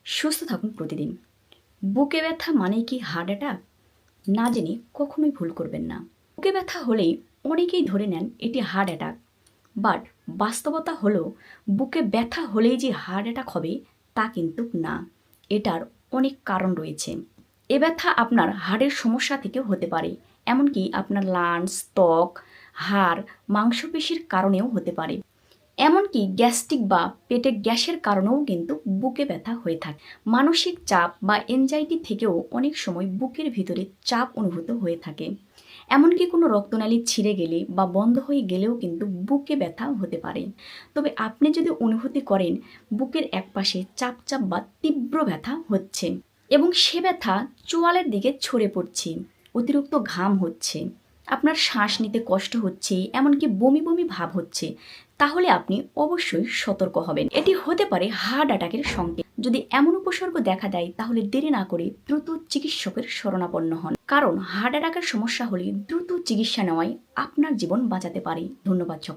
সুস্থ থাকুন প্রতিদিন। বুকে ব্যথা মানেই কি হার্ট অ্যাটাক? না জেনে কখনোই ভুল করবেন না। বুকে ব্যথা হলেই অনেকেই ধরে নেন এটি হার্ট অ্যাটাক। বাট বাস্তবতা হলো বুকে ব্যথা হলেই যে হার্ট অ্যাটাক হবে তা কিন্তু না। এটার অনেক কারণ রয়েছে। এ ব্যথা আপনার হাড়ের সমস্যা থেকেও হতে পারে। এমনকি আপনার লাংস, ত্বক, হাড়, মাংসপেশির কারণেও হতে পারে। এমনকি গ্যাস্ট্রিক বা পেটে গ্যাসের কারণেও কিন্তু বুকে ব্যথা হয়ে থাকে। মানসিক চাপ বা এনজাইটি থেকেও অনেক সময় বুকের ভিতরে চাপ অনুভূত হয়ে থাকে। এমনকি কোনো রক্তনালী ছিঁড়ে গেলে বা বন্ধ হয়ে গেলেও কিন্তু বুকে ব্যথা হতে পারে। তবে আপনি যদি অনুভূতি করেন বুকের একপাশে চাপ চাপ বা তীব্র ব্যথা হচ্ছে এবং সে ব্যথা চোয়ালের দিকে ছড়ে পড়ছে, অতিরিক্ত ঘাম হচ্ছে, আপনার শ্বাস নিতে কষ্ট হচ্ছে, এমনকি বমি বমি ভাব হচ্ছে, তাহলে আপনি অবশ্যই সতর্ক হবেন। এটি হতে পারে হার্ট অ্যাটাকের সংকেত। যদি এমন উপসর্গ দেখা দেয় তাহলে দেরি না করে দ্রুত চিকিৎসকের শরণাপন্ন হন, কারণ হার্ট অ্যাটাকের সমস্যা হলে দ্রুত চিকিৎসা নেওয়াই আপনার জীবন বাঁচাতে পারে। ধন্যবাদ সকল।